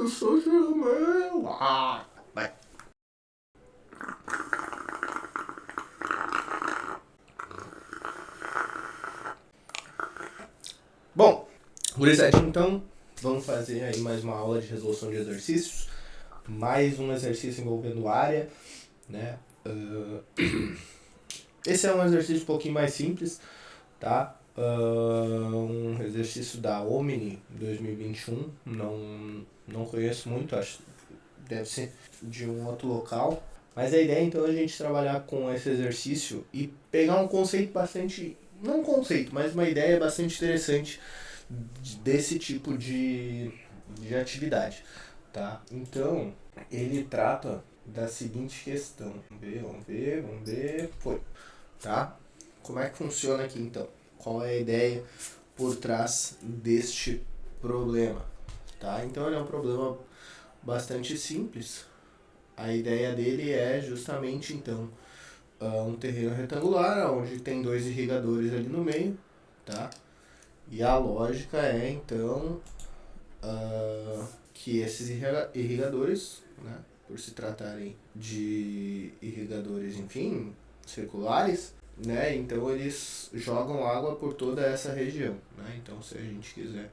eu sou Jeromel. Vai. Bom, gurizadinha, então, vamos fazer aí mais uma aula de resolução de exercícios. Mais um exercício envolvendo área, né? Esse é um exercício um pouquinho mais simples, tá? Um exercício da Omni 2021, não conheço muito, acho que deve ser de um outro local. Mas a ideia então é a gente trabalhar com esse exercício e pegar um conceito bastante, não um conceito, mas uma ideia bastante interessante desse tipo de atividade, tá? Então, ele trata da seguinte questão. Vamos ver. Foi. Tá? Como é que funciona aqui então? Qual é a ideia por trás deste problema? Tá? Então ele é um problema bastante simples. A ideia dele é justamente então um terreno retangular onde tem dois irrigadores ali no meio, tá? E a lógica é então que esses irrigadores, né, por se tratarem de irrigadores, enfim, circulares, né, então eles jogam água por toda essa região, né? Então se a gente quiser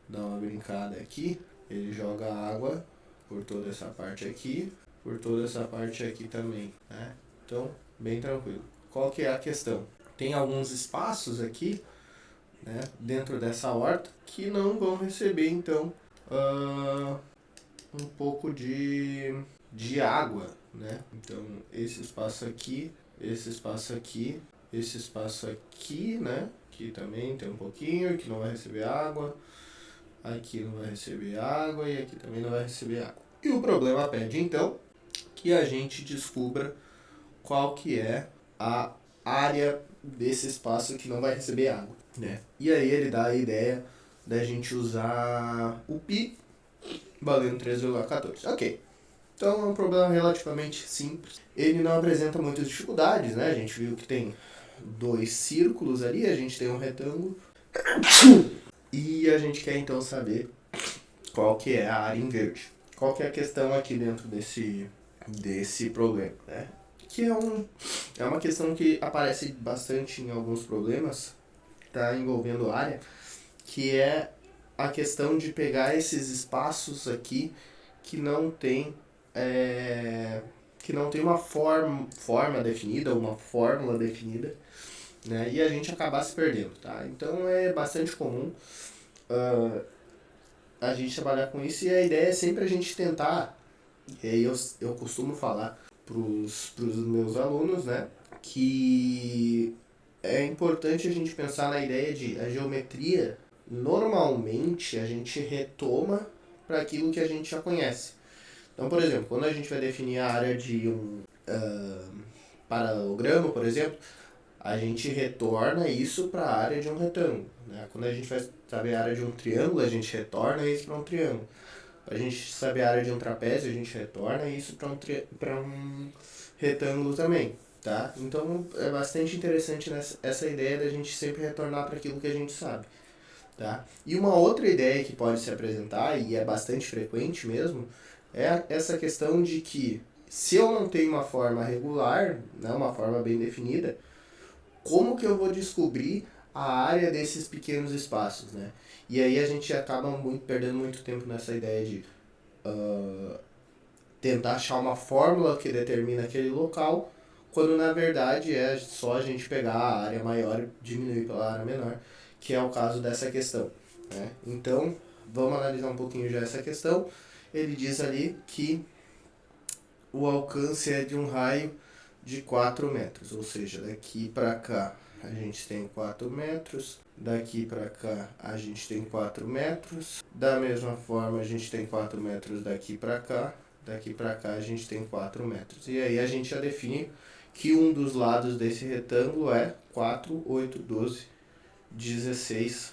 dar uma brincada aqui, ele joga água por toda essa parte aqui, por toda essa parte aqui também, né? Então, bem tranquilo. Qual que é a questão? Tem alguns espaços aqui, né, dentro dessa horta que não vão receber então um pouco de água, né? Então esse espaço aqui, esse espaço aqui, esse espaço aqui, né? Que também tem um pouquinho, que não vai receber água. Aqui não vai receber água e aqui também não vai receber água. E o problema pede então que a gente descubra qual que é a área desse espaço que não vai receber água, né? E aí ele dá a ideia da gente usar o π valendo 3,14. Ok. Então é um problema relativamente simples. Ele não apresenta muitas dificuldades, né? A gente viu que tem dois círculos ali, a gente tem um retângulo. E a gente quer então saber qual que é a área em verde. Qual que é a questão aqui dentro desse problema, né? Que é uma questão que aparece bastante em alguns problemas, tá, envolvendo área, que é a questão de pegar esses espaços aqui que não tem uma forma definida, uma fórmula definida, né? E a gente acabar se perdendo, tá? Então é bastante comum a gente trabalhar com isso, e a ideia é sempre a gente tentar, e aí eu costumo falar pros meus alunos, né, que é importante a gente pensar na ideia de a geometria, normalmente a gente retoma para aquilo que a gente já conhece. Então, por exemplo, quando a gente vai definir a área de um paralelogramo, por exemplo, a gente retorna isso para a área de um retângulo, né? Quando a gente vai saber a área de um triângulo, a gente retorna isso para um triângulo. Para a gente saber a área de um trapézio, a gente retorna isso para um retângulo também, tá? Então é bastante interessante essa ideia da gente sempre retornar para aquilo que a gente sabe, tá? E uma outra ideia que pode se apresentar, e é bastante frequente mesmo, é essa questão de que se eu não tenho uma forma regular, né, uma forma bem definida, como que eu vou descobrir a área desses pequenos espaços, né? E aí a gente acaba perdendo muito tempo nessa ideia de tentar achar uma fórmula que determina aquele local, quando na verdade é só a gente pegar a área maior e diminuir pela área menor, que é o caso dessa questão, né? Então, vamos analisar um pouquinho já essa questão. Ele diz ali que o alcance é de um raio de 4 metros, ou seja, daqui para cá a gente tem 4 metros, daqui para cá a gente tem 4 metros, da mesma forma a gente tem 4 metros daqui para cá a gente tem 4 metros. E aí a gente já define que um dos lados desse retângulo é 4, 8, 12, 16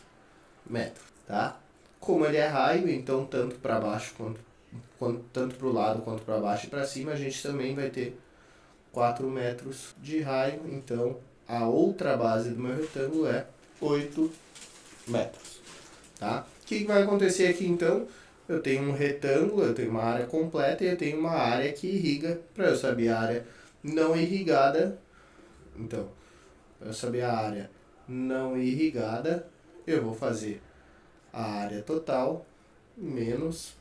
metros, tá? Como ele é raio, então tanto para baixo tanto para o lado quanto para baixo e para cima, a gente também vai ter 4 metros de raio, então a outra base do meu retângulo é 8 metros, tá? O que vai acontecer aqui então? eu tenho um retângulo, eu tenho uma área completa e eu tenho uma área que irriga. Para eu saber a área não irrigada, então, para eu saber a área não irrigada, eu vou fazer a área total menos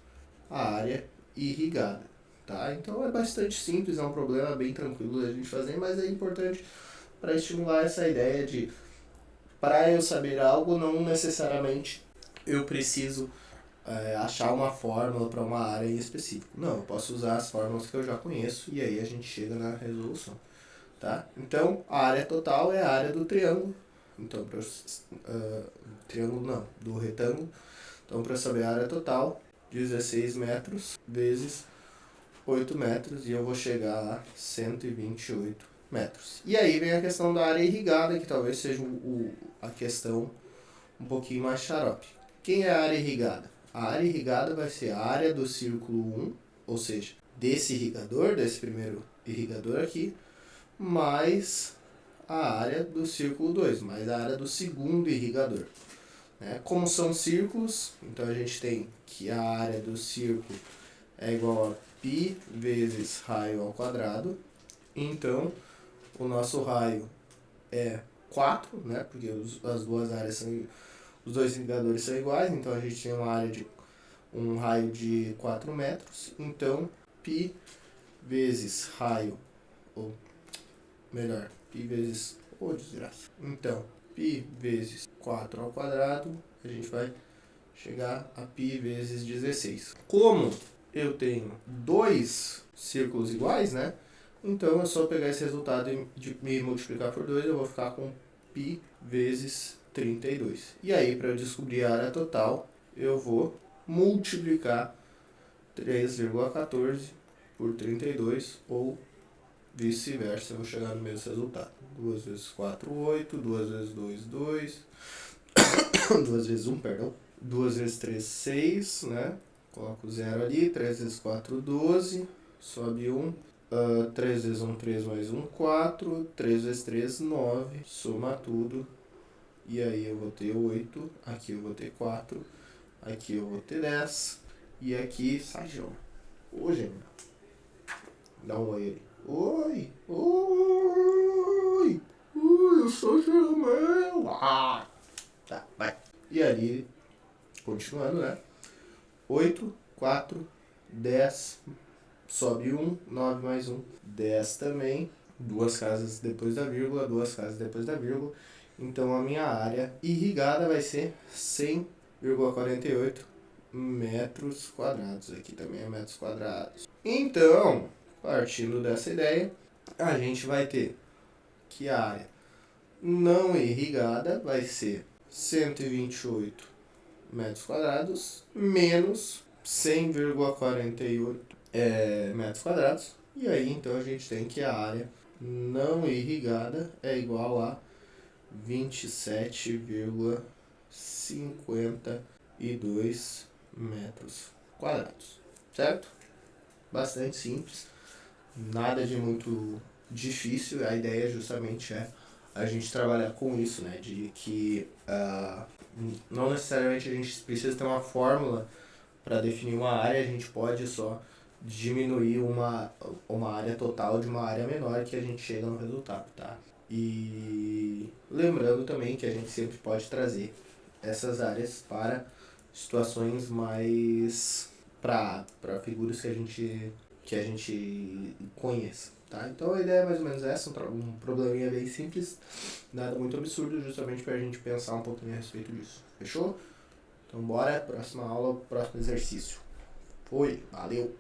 a área irrigada, tá? Então é bastante simples, é um problema bem tranquilo da gente fazer, mas é importante para estimular essa ideia de, para eu saber algo, não necessariamente eu preciso achar uma fórmula para uma área em específico. Não, eu posso usar as fórmulas que eu já conheço e aí a gente chega na resolução, tá? Então, a área total é a área do triângulo. Então, triângulo não, do retângulo. Então, para saber a área total, 16 metros vezes 8 metros e eu vou chegar a 128 metros. E aí vem a questão da área irrigada, que talvez seja a questão um pouquinho mais xarope. Quem é a área irrigada? A área irrigada vai ser a área do círculo 1, ou seja, desse irrigador, desse primeiro irrigador aqui, mais a área do círculo 2, mais a área do segundo irrigador. Como são círculos, então a gente tem que a área do círculo é igual a π vezes raio ao quadrado. Então, o nosso raio é 4, né? Porque as duas áreas são, os dois irrigadores são iguais, então a gente tem uma área de um raio de 4 metros. Então, π vezes raio, ou melhor, π vezes, desgraça. Então, π vezes 4 ao quadrado, a gente vai chegar a π vezes 16. Como eu tenho dois círculos iguais, né? Então é só pegar esse resultado e me multiplicar por 2, eu vou ficar com π vezes 32. E aí, para eu descobrir a área total, eu vou multiplicar 3,14 por 32, ou vice-versa, eu vou chegar no mesmo resultado. 2 vezes 4, 8, 2 vezes 2, 2, 2 vezes 1, perdão, 2 vezes 3, 6, né? Coloco o 0 ali, 3 vezes 4, 12, sobe 1, 3 vezes 1, 3 mais 1, 4, 3 vezes 3, 9, soma tudo, e aí eu vou ter 8, aqui eu vou ter 4, aqui eu vou ter 10, e aqui, sai, João. Ô, Gêmeo. Dá um oi aí. Oi, oi, eu sou Jeromel. Tá, vai. E ali, continuando, né? 8, 4, 10, sobe 1, 9 mais 1, 10 também, duas casas depois da vírgula, duas casas depois da vírgula. Então a minha área irrigada vai ser 100,48 metros quadrados. Aqui também é metros quadrados. Então, partindo dessa ideia, a gente vai ter que a área não irrigada vai ser 128 metros quadrados menos 100,48 metros quadrados. E aí, então, a gente tem que a área não irrigada é igual a 27,52 metros quadrados, certo? Bastante simples, nada de muito difícil. A ideia justamente é a gente trabalhar com isso, né? De que não necessariamente a gente precisa ter uma fórmula para definir uma área, a gente pode só diminuir uma área total de uma área menor que a gente chega no resultado, tá? E lembrando também que a gente sempre pode trazer essas áreas para situações mais para figuras que a gente conheça, tá? Então a ideia é mais ou menos essa, um probleminha bem simples, nada muito absurdo, justamente para a gente pensar um pouquinho a respeito disso. Fechou? Então bora, próxima aula, próximo exercício. Foi, valeu!